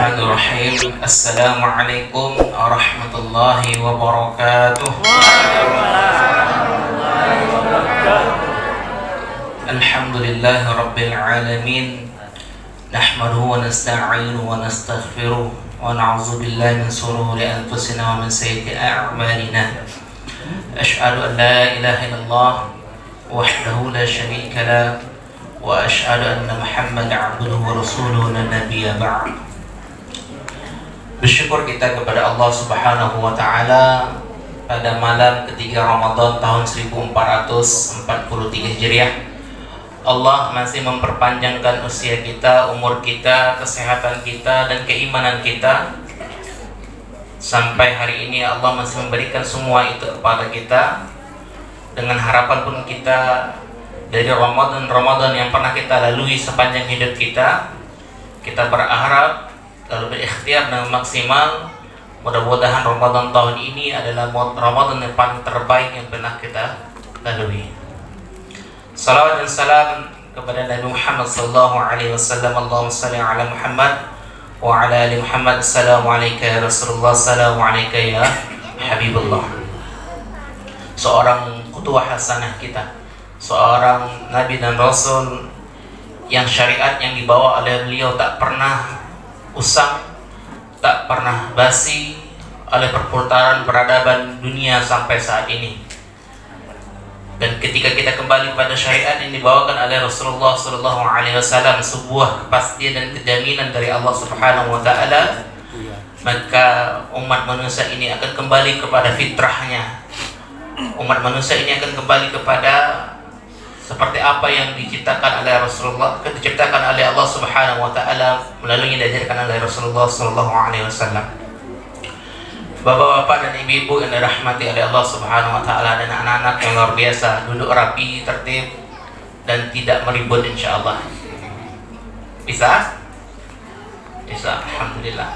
Bismillahirrahmanirrahim. Assalamualaikum warahmatullahi wabarakatuh. Alhamdulillahi rabbil alamin. Nahmaduhu wa nasta'inuhu wa nastaghfiruh wa na'udzu billahi min shururi anfusina wa min sayyiati a'malina. Asyhadu an la ilaha illallah wahdahu la syarika lah wa asyhadu anna Muhammadan 'abduhu wa rasuluhu la nabiyya ba'd. Bersyukur kita kepada Allah Subhanahu wa taala pada malam ketiga Ramadan tahun 1443 Hijriah. Allah masih memperpanjangkan usia kita, umur kita, kesehatan kita dan keimanan kita. Sampai hari ini Allah masih memberikan semua itu kepada kita. Dengan harapan pun kita dari Ramadan yang pernah kita lalui sepanjang hidup kita, kita berharap lalu berikhtiar dengan maksimal. Mudah-mudahan Ramadan tahun ini adalah Ramadan yang paling terbaik yang pernah kita lalui. Salawat dan salam kepada Nabi Muhammad sallallahu alaihi wasallam. Allahumma shalli ala Muhammad wa ala ali Muhammad. Assalamualaikum ya Rasulullah, assalamualaikum ya Habibullah. Seorang qudwah hasanah kita, seorang nabi dan rasul yang syariat yang dibawa oleh beliau tak pernah usang, tak pernah basi oleh perputaran peradaban dunia sampai saat ini. Dan ketika kita kembali pada syariat yang dibawakan oleh Rasulullah sallallahu alaihi wasallam, sebuah kepastian dan kejaminan dari Allah Subhanahu wa taala, maka umat manusia ini akan kembali kepada fitrahnya. Umat manusia ini akan kembali kepada seperti apa yang diciptakan oleh Rasulullah, diciptakan oleh Allah Subhanahu wa taala melalui yang diajarkan oleh Rasulullah sallallahu alaihi wasallam. Bapak-bapak dan ibu-ibu yang dirahmati oleh Allah Subhanahu wa taala dan anak-anak yang luar biasa, duduk rapi, tertib dan tidak meribut insyaallah. Bisa? Bisa, alhamdulillah.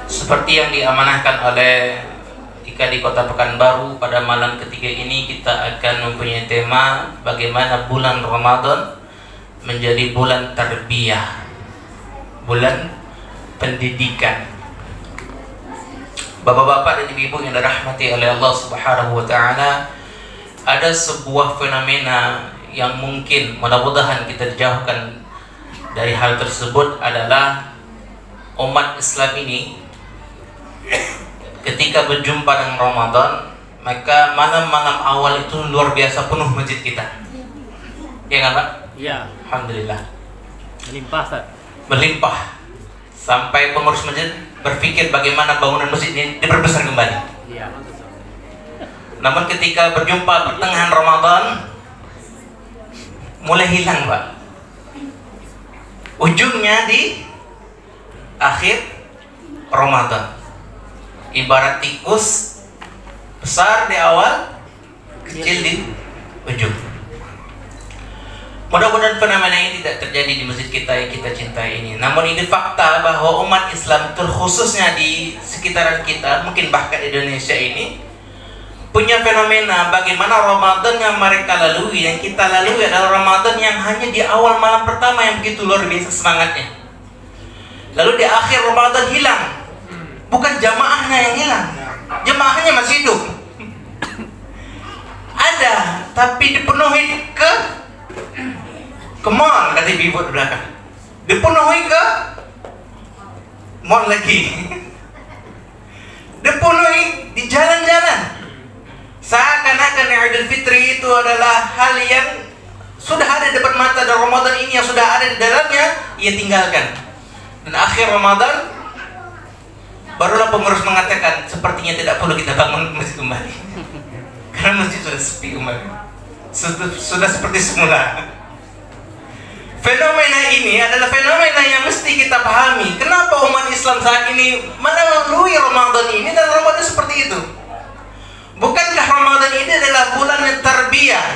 Seperti yang diamanahkan oleh di Kota Pekanbaru, pada malam ketiga ini kita akan mempunyai tema bagaimana bulan Ramadan menjadi bulan tarbiyah, bulan pendidikan. Bapak-bapak dan ibu-ibu yang dirahmati oleh Allah Subhanahu wa taala, ada sebuah fenomena yang mungkin mudah-mudahan kita dijauhkan dari hal tersebut adalah umat Islam ini ketika berjumpa dengan Ramadan, maka malam-malam awal itu luar biasa penuh masjid kita. Ya kan Pak? Iya. Alhamdulillah. Melimpah, Ustaz. Melimpah. Sampai pengurus masjid berpikir bagaimana bangunan masjid ini diperbesar kembali. Iya. Namun ketika berjumpa pertengahan Ramadan, mulai hilang Pak. Ujungnya di akhir Ramadan. Ibarat tikus besar di awal, kecil di ujung. Mudah-mudahan fenomena ini tidak terjadi di masjid kita yang kita cintai ini. Namun ini fakta bahwa umat Islam terkhususnya di sekitaran kita, mungkin bahkan di Indonesia ini, punya fenomena bagaimana Ramadan yang mereka lalui, yang kita lalui adalah Ramadan yang hanya di awal malam pertama yang begitu luar biasa semangatnya. Lalu di akhir Ramadan hilang. Bukan jamaahnya yang hilang, jamaahnya masih hidup. Ada, tapi dipenuhi ke mall, kata ibu di belakang. Dipenuhi ke mall lagi. Dipenuhi di jalan-jalan. Seakan-akan Idul Fitri itu adalah hal yang sudah ada di depan mata, dan Ramadan ini yang sudah ada di dalamnya ia tinggalkan. Dan akhir Ramadan barulah pengurus mengatakan sepertinya tidak perlu kita bangun masjid kembali karena masjid sudah sepi kembali, sudah seperti semula. Fenomena ini adalah fenomena yang mesti kita pahami. Kenapa umat Islam saat ini melalui Ramadan ini dan Ramadan seperti itu? Bukankah Ramadan ini adalah bulan tarbiyah,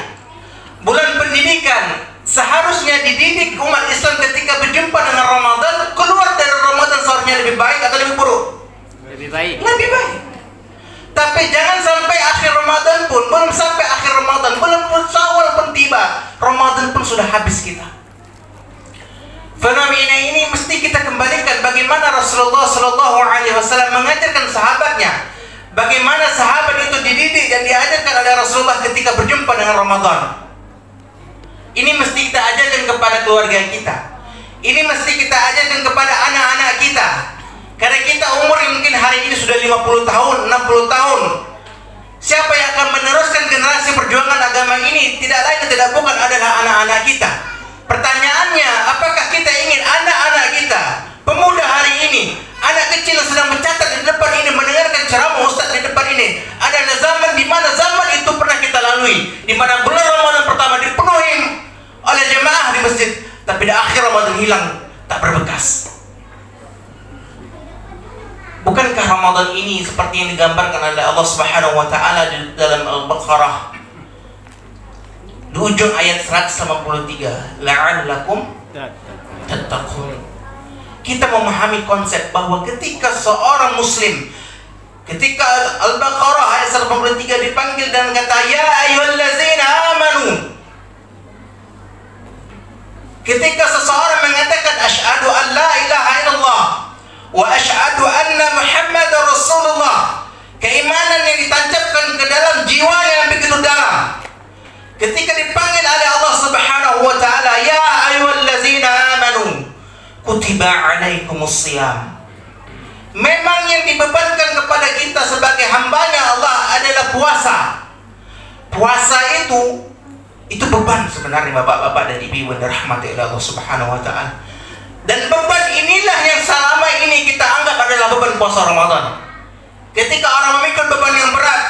bulan pendidikan? Seharusnya dididik umat Islam ketika berjumpa dengan Ramadan. Keluar dari Ramadan seharusnya lebih baik atau lebih buruk? Lebih baik. Lebih baik. Tapi jangan sampai akhir Ramadan pun, belum sampai akhir Ramadan, belum Syawal pun tiba, Ramadan pun sudah habis kita. Fenomena ini mesti kita kembalikan Shallallahu Alaihi Wasallam mengajarkan sahabatnya bagaimana sahabat itu dididik dan diajarkan oleh Rasulullah ketika berjumpa dengan Ramadan. Ini mesti kita ajarkan kepada keluarga kita. Ini mesti kita ajarkan kepada anak-anak kita. Karena kita umur yang mungkin hari ini sudah 50 tahun, 60 tahun. Siapa yang akan meneruskan generasi perjuangan agama ini? Tidak lain tidak bukan adalah anak-anak kita. Pertanyaannya, apakah kita ingin anak-anak kita, pemuda hari ini, anak kecil yang sedang mencatat di depan ini, mendengarkan ceramah ustaz di depan ini, adalah zaman di mana zaman itu pernah kita lalui, di mana bulan Ramadan pertama dipenuhi oleh jemaah di masjid, tapi di akhir Ramadan hilang, tak berbekas. Bukankah Ramadan ini seperti yang digambarkan oleh Allah Subhanahu wa taala di dalam Al-Baqarah di ujung ayat 183, la'allakum tattaqun. Kita memahami konsep bahwa ketika seorang muslim, ketika Al-Baqarah ayat 183 dipanggil dan kata ya ayyuhallazina amanu, ketika seseorang mengatakan asyhadu an la ilaha illallah wa asyhadu anna Muhammadar Rasulullah, keimanan yang ditancapkan ke dalam jiwa yang begitu dalam, ketika dipanggil oleh Allah Subhanahu wa taala ya ayyuhallazina amanu kutiba alaikumus shiyam, memang yang dibebankan kepada kita sebagai hambanya Allah adalah puasa. Puasa itu beban sebenarnya bapak-bapak dan ibu-ibu yang dirahmati oleh Allah Subhanahu wa taala. Dan beban inilah yang selama ini kita anggap adalah beban puasa Ramadan. Ketika orang memikul beban yang berat,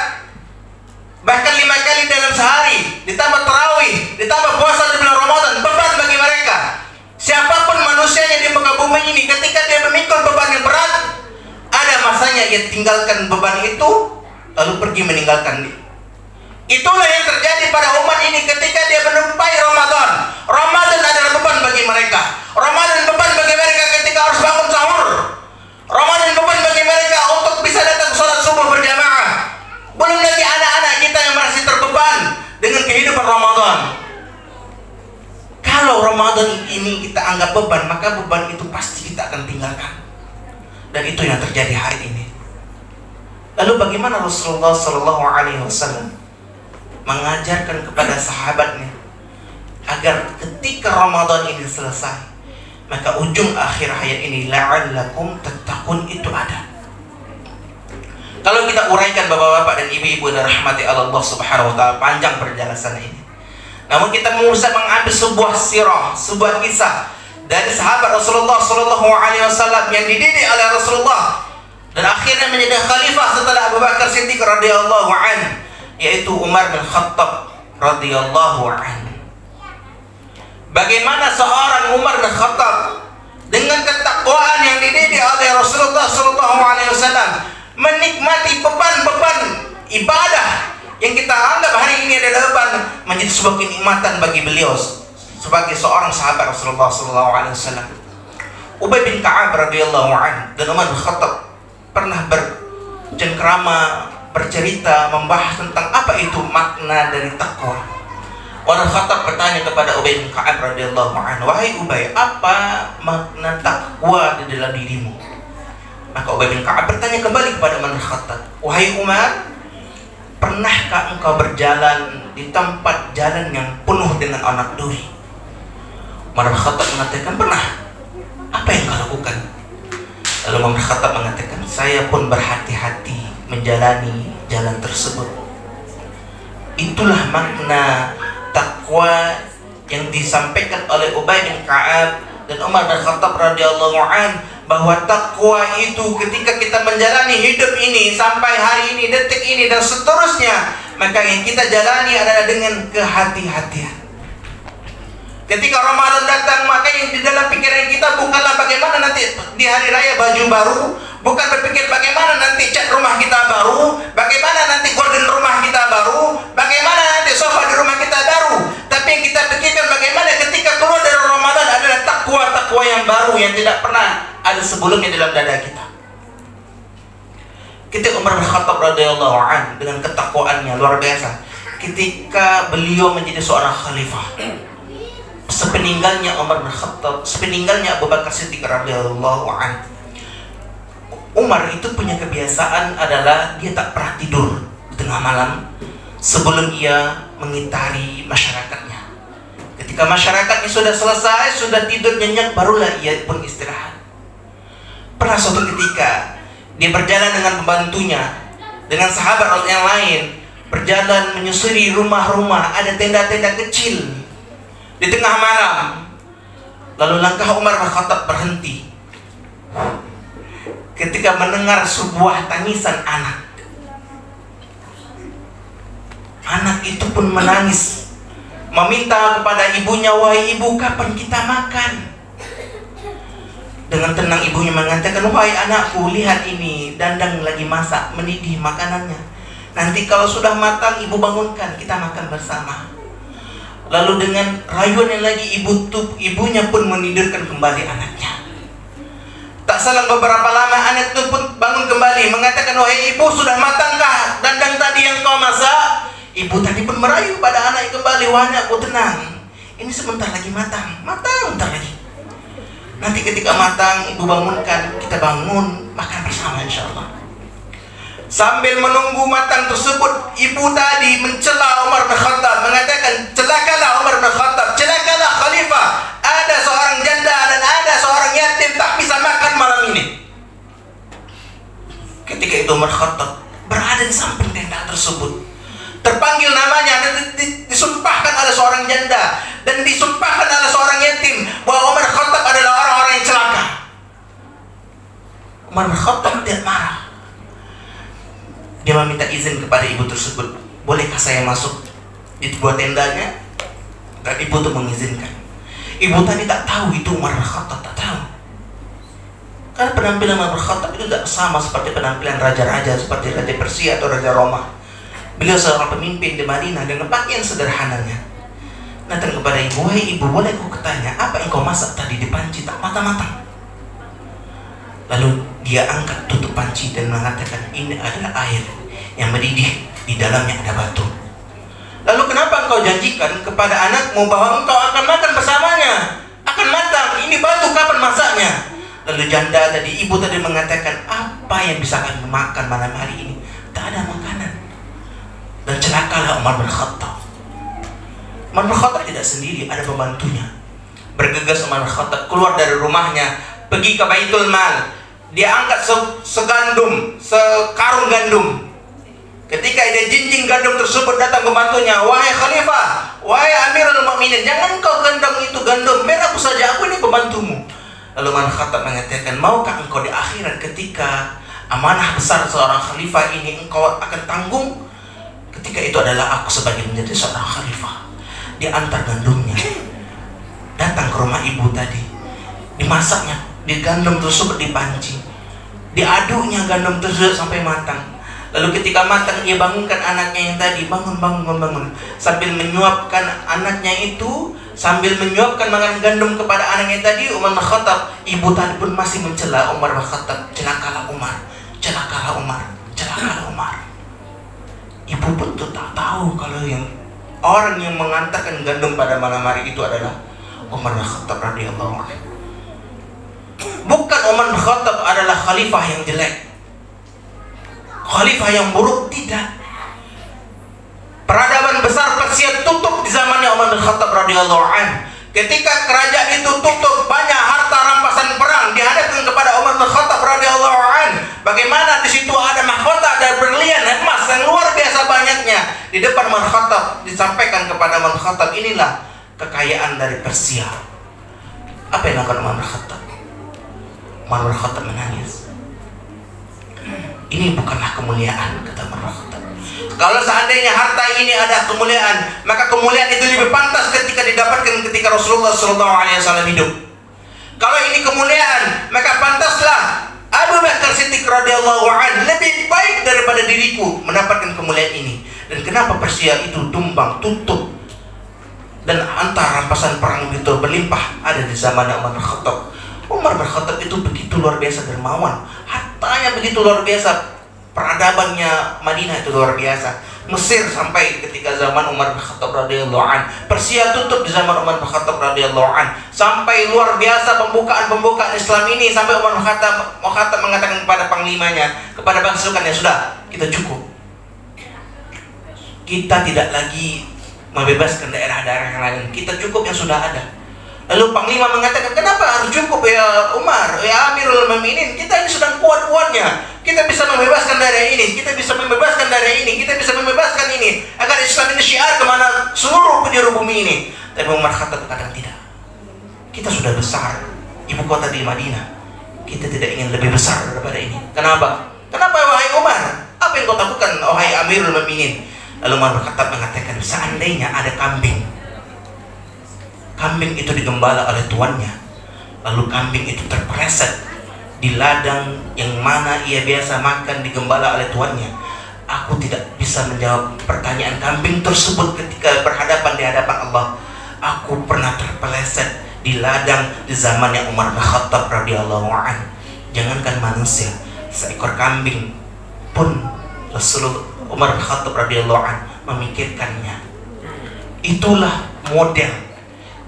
bahkan 5 kali dalam sehari, ditambah tarawih, ditambah puasa di bulan Ramadan, beban bagi mereka. Siapapun manusianya di muka bumi ini, ketika dia memikul beban yang berat, ada masanya ia tinggalkan beban itu, lalu pergi meninggalkan dia. Itulah yang terjadi pada umat ini ketika dia menumpai Ramadan. Ramadan adalah beban bagi mereka. Ramadan beban bagi mereka ketika harus bangun sahur. Ramadan beban bagi mereka untuk bisa datang sholat subuh berjamaah. Belum lagi anak-anak kita yang masih terbeban dengan kehidupan Ramadan. Kalau Ramadan ini kita anggap beban, maka beban itu pasti kita akan tinggalkan. Dan itu yang terjadi hari ini. Lalu bagaimana Rasulullah Sallallahu Alaihi Wasallam mengajarkan kepada sahabatnya agar ketika Ramadan ini selesai, maka ujung akhir ayat ini la'allakum tattaqun itu ada. Kalau kita uraikan bapak-bapak dan ibu-ibu yang rahmati Allah Subhanahu wa taala, panjang perjalanan ini. Namun kita bisa mengambil sebuah sirah, sebuah kisah dari sahabat Rasulullah Sallallahu Alaihi Wasallam yang dididik oleh Rasulullah dan akhirnya menjadi khalifah setelah Abu Bakar Siddiq radhiyallahu anhu, yaitu Umar bin Khattab radhiyallahu anhu. Bagaimana seorang Umar bin Khattab dengan ketakwaan yang dididik oleh Rasulullah Sallallahu Alaihi Wasallam menikmati beban-beban ibadah yang kita anggap hari ini adalah beban, menjadi sebuah kenikmatan bagi beliau sebagai seorang sahabat Rasulullah Sallallahu Alaihi Wasallam. Ubay bin Ka'ab radhiyallahu anhu dan Umar bin Khattab pernah bercengkrama, bercerita, membahas tentang apa itu makna dari takwa. Umar bin Khattab bertanya kepada Ubay bin Ka'ab radhiyallahu anhu, wahai Ubay, apa makna takwa di dalam dirimu? Maka Ubay bin Ka'ab bertanya kembali kepada Umar bin Khattab, wahai Umar, pernahkah engkau berjalan di tempat jalan yang penuh dengan anak duri? Umar bin Khattab mengatakan, pernah. Apa yang kau lakukan? Lalu Umar bin Khattab mengatakan, saya pun berhati-hati menjalani jalan tersebut. Itulah makna takwa yang disampaikan oleh Ubay bin Ka'ab dan Umar bin Khattab radhiyallahu anhu, bahwa takwa itu ketika kita menjalani hidup ini sampai hari ini, detik ini dan seterusnya, maka yang kita jalani adalah dengan kehati-hatian. Ketika Ramadan datang, maka yang di dalam pikiran kita bukanlah bagaimana nanti di hari raya baju baru, bukan berpikir bagaimana nanti cat rumah kita baru, bagaimana nanti gorden rumah kita baru, bagaimana nanti sofa di rumah kita baru. Tapi yang kita pikirkan bagaimana ketika keluar dari Ramadan adalah takwa yang baru yang tidak pernah ada sebelumnya dalam dada kita. Ketika Umar bin Khattab radhiyallahu anhu dengan ketakwaannya luar biasa, ketika beliau menjadi seorang khalifah, sepeninggalnya Umar bin Khattab, sepeninggalnya Abu Bakar Siddiq radhiyallahu anhu, Umar itu punya kebiasaan adalah dia tak pernah tidur di tengah malam sebelum ia mengitari masyarakatnya. Ketika masyarakatnya sudah selesai, sudah tidur nyenyak, barulah ia pun istirahat. Pernah suatu ketika dia berjalan dengan pembantunya, dengan sahabat yang lain, berjalan menyusuri rumah-rumah, ada tenda-tenda kecil di tengah malam. Lalu langkah Umar bin Khattab berhenti ketika mendengar sebuah tangisan anak. Anak itu pun menangis, meminta kepada ibunya, "Wahai ibu, kapan kita makan?" Dengan tenang ibunya mengatakan, "Wahai anakku, lihat ini, Dandang lagi masak, mendidih makanannya. Nanti kalau sudah matang, ibu bangunkan, kita makan bersama." Lalu dengan rayuan yang lagi ibunya pun menidurkan kembali anaknya. Tak selang beberapa lama anak itu pun bangun kembali mengatakan, "Wahai ibu, sudah matangkah dandang tadi yang kau masak?" Ibu tadi pun merayu pada anak kembali, "Wahai anakku, tenang, ini sebentar lagi matang, bentar lagi. Nanti ketika matang, ibu bangunkan, kita bangun makan bersama insyaallah." Sambil menunggu matang tersebut, ibu tadi mencela Umar bin Khattab, mengatakan, "Celakalah Umar bin Khattab, celakalah khalifah. Ada seorang janda dan ada seorang yatim tak bisa makan malam ini." Ketika itu Umar bin Khattab berada di samping tenda tersebut, terpanggil namanya dan disumpahkan oleh seorang janda dan disumpahkan oleh seorang yatim bahwa Umar bin Khattab adalah orang-orang yang celaka. Umar bin Khattab tidak marah. Dia meminta izin kepada ibu tersebut, "Bolehkah saya masuk di sebuah tendanya?" Dan ibu itu mengizinkan. Ibu tadi tak tahu itu Umar bin Khattab, tak tahu. Karena penampilan Umar bin Khattab itu tidak sama seperti penampilan raja-raja seperti Raja Persia atau Raja Roma. Beliau seorang pemimpin di Madinah dengan pakaian sederhananya. Datang kepada ibu, "Wahai ibu, boleh aku tanya, apa yang kau masak tadi di panci tak matang-matang?" Lalu dia angkat tutup panci dan mengatakan, "Ini adalah air yang mendidih, di dalamnya ada batu." "Lalu kenapa engkau janjikan kepada anakmu bahwa engkau akan makan bersamanya, akan matang? Ini batu, kapan masaknya?" Lalu janda tadi, ibu tadi mengatakan, "Apa yang bisa kami makan malam hari ini? Tak ada makanan." Dan celakalah Umar bin Khattab. Umar bin Khattab tidak sendiri, ada pembantunya. Bergegas Umar bin Khattab keluar dari rumahnya, pergi ke Baitul Mal. Dia angkat sekarung gandum. Ketika dia jinjing gandum tersebut, datang pembantunya, "Wahai khalifah, wahai Amirul Mukminin, jangan kau gendong itu gandum, biar aku saja, aku ini pembantumu." Lalu Umar Khattab mengatakan, "Maukah engkau di akhirat ketika amanah besar seorang khalifah ini engkau akan tanggung?" Ketika itu adalah aku sebagai menjadi seorang khalifah. Dia antar gandumnya, datang ke rumah ibu tadi, dimasaknya di gandum tersebut di panci, diaduknya gandum tersebut sampai matang. Lalu ketika matang, ia bangunkan anaknya yang tadi, bangun, sambil menyuapkan anaknya itu, sambil menyuapkan makanan gandum kepada anaknya tadi. Umar bin Khattab, ibu tadi pun masih mencela Umar bin Khattab, "Celakalah Umar, celakalah Umar, celakalah Umar." Ibu pun tak tahu kalau yang orang yang mengantarkan gandum pada malam hari itu adalah Umar bin Khattab radhiyallahu anhu. Bukan Umar bin Khattab adalah khalifah yang jelek, khalifah yang buruk, tidak. Peradaban besar Persia tutup di zamannya Umar bin Khattab radhiyallahu anhu. Ketika kerajaan itu tutup, banyak harta rampasan perang dihadapkan kepada Umar bin Khattab radhiyallahu anhu. Bagaimana di situ ada mahkota, ada berlian, emas yang luar biasa banyaknya. Di depan Umar bin Khattab disampaikan kepada Umar bin Khattab, "Inilah kekayaan dari Persia." Apa yang akan Umar bin Khattab? Umar bin Khattab menangis. "Ini bukanlah kemuliaan," kata Umar bin Khattab. "Kalau seandainya harta ini ada kemuliaan, maka kemuliaan itu lebih pantas ketika didapatkan ketika Rasulullah SAW hidup. Kalau ini kemuliaan, maka pantaslah Abu Bakar Siddiq radhiyallahu anhu lebih baik daripada diriku mendapatkan kemuliaan ini." Dan kenapa Persia itu tumbang, tutup, dan antar rampasan perang itu berlimpah ada di zaman Umar bin Khattab. Umar bin Khattab itu begitu luar biasa dermawan, hartanya begitu luar biasa, Peradabannya Madinah itu luar biasa. Mesir sampai ketika zaman Umar bin Khattab radhiyallahu an. Persia tutup di zaman Umar bin Khattab radhiyallahu an. Sampai luar biasa pembukaan Islam ini, sampai Umar bin Khattab mengatakan kepada panglimanya, kepada pasukannya, sudah, kita cukup. Kita tidak lagi membebaskan daerah-daerah yang lain. Kita cukup yang sudah ada. Lalu panglima mengatakan, kenapa harus cukup ya Umar, ya Amirul Mukminin? Kita ini sedang kuat-kuatnya. Kita bisa membebaskan daerah ini, kita bisa membebaskan daerah ini, kita bisa membebaskan ini, agar Islam ini syiar kemana seluruh penjuru bumi ini. Tapi Umar Khattab katakan tidak. Kita sudah besar, ibu kota di Madinah. Kita tidak ingin lebih besar daripada ini. Kenapa? Kenapa wahai Umar? Apa yang kau lakukan wahai Amirul Mukminin? Lalu Umar Khattab mengatakan, seandainya ada kambing, kambing itu digembala oleh tuannya, lalu kambing itu terpeleset di ladang yang mana ia biasa makan, digembala oleh tuannya, aku tidak bisa menjawab pertanyaan kambing tersebut ketika berhadapan di hadapan Allah. Aku pernah terpeleset di ladang di zamannya Umar bin Khattab radhiyallahu an. Jangankan manusia, seekor kambing pun Rasulullah Umar bin Khattab radhiyallahu an memikirkannya. Itulah model,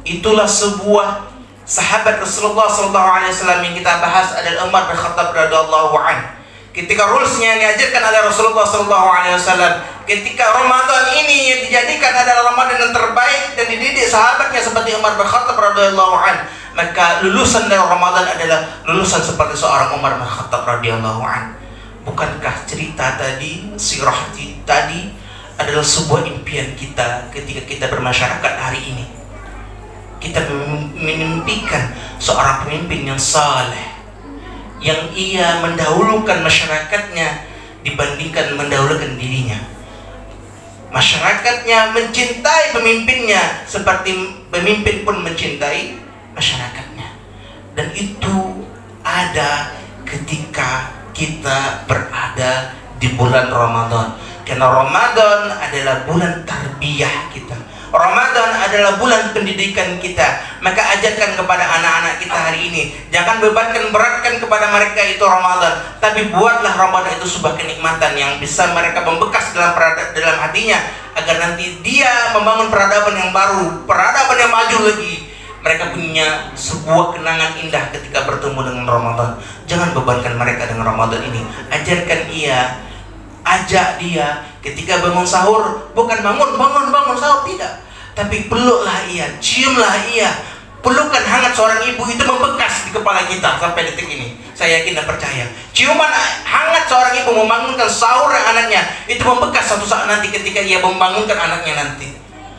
itulah sebuah sahabat Rasulullah SAW yang kita bahas adalah Umar bin Khattab radhiyallahu an. Ketika rulesnya yang diajarkan oleh Rasulullah SAW, ketika Ramadan ini dijadikan adalah Ramadan yang terbaik dan dididik sahabatnya seperti Umar bin Khattab radhiyallahu an, maka lulusan dari Ramadan adalah lulusan seperti seorang Umar bin Khattab radhiyallahu an. Bukankah cerita tadi, sirah tadi adalah sebuah impian kita ketika kita bermasyarakat hari ini? Kita memimpikan seorang pemimpin yang saleh, yang ia mendahulukan masyarakatnya dibandingkan mendahulukan dirinya. Masyarakatnya mencintai pemimpinnya seperti pemimpin pun mencintai masyarakatnya. Dan itu ada ketika kita berada di bulan Ramadan. Karena Ramadan adalah bulan tarbiyah kita. Ramadan adalah bulan pendidikan kita. Maka ajarkan kepada anak-anak kita hari ini, jangan beratkan kepada mereka itu Ramadan, tapi buatlah Ramadan itu sebuah kenikmatan yang bisa mereka membekas dalam hatinya, agar nanti dia membangun peradaban yang baru, peradaban yang maju lagi. Mereka punya sebuah kenangan indah ketika bertemu dengan Ramadan. Jangan bebankan mereka dengan Ramadan ini. Ajarkan ia, ajak dia ketika bangun sahur, bukan bangun sahur, tidak, tapi peluklah ia, ciumlah ia. Pelukan hangat seorang ibu itu membekas di kepala kita sampai detik ini. Saya yakin dan percaya, ciuman hangat seorang ibu membangunkan sahur anaknya itu membekas suatu saat nanti ketika ia membangunkan anaknya nanti.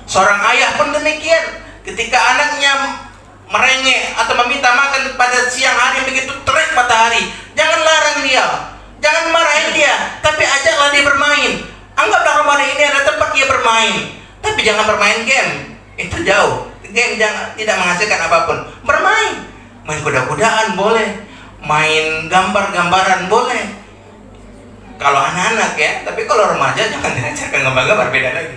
Seorang ayah pun demikian, ketika anaknya merengek atau meminta makan pada siang hari begitu terik matahari, jangan larang dia, jangan marahin dia, tapi ajaklah dia bermain. Anggaplah Ramadan ini ada tempat dia bermain, tapi jangan bermain game, itu jauh. Game tidak menghasilkan apapun. Bermain, main kuda-kudaan boleh, main gambar-gambaran boleh. Kalau anak-anak ya, tapi kalau remaja jangan diajarkan gambar-gambar, beda lagi.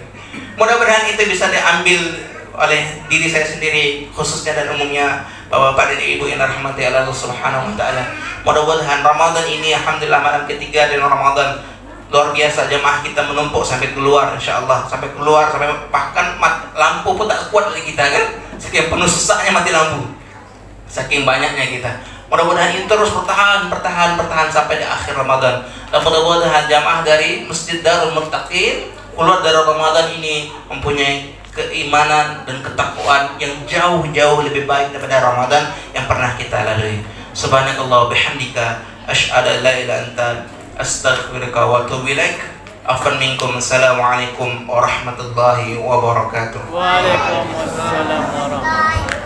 Mudah-mudahan itu bisa diambil oleh diri saya sendiri khususnya dan umumnya Bapak dan Ibu yang dirahmati Allah Subhanahu wa taala. Mudah-mudahan Ramadan ini alhamdulillah malam ketiga dari Ramadan luar biasa, jemaah kita menumpuk sampai keluar, insyaallah sampai keluar, sampai bahkan lampu pun tak kuat lagi kita kan, saking penuh sesaknya mati lampu, saking banyaknya kita. Mudah-mudahan ini terus bertahan sampai di akhir Ramadan. Dan mudah-mudahan jamaah dari Masjid Darul Muttaqin keluar dari Ramadan ini mempunyai keimanan dan ketakwaan yang jauh-jauh lebih baik daripada Ramadan yang pernah kita lalui. Subhanakallah bihamdika asyhadu an la ilaha illa anta astaghfiruka wa atubu ilaik. Afwan minkum. Assalamualaikum warahmatullahi wabarakatuh. Waalaikumsalam warahmatullahi wabarakatuh.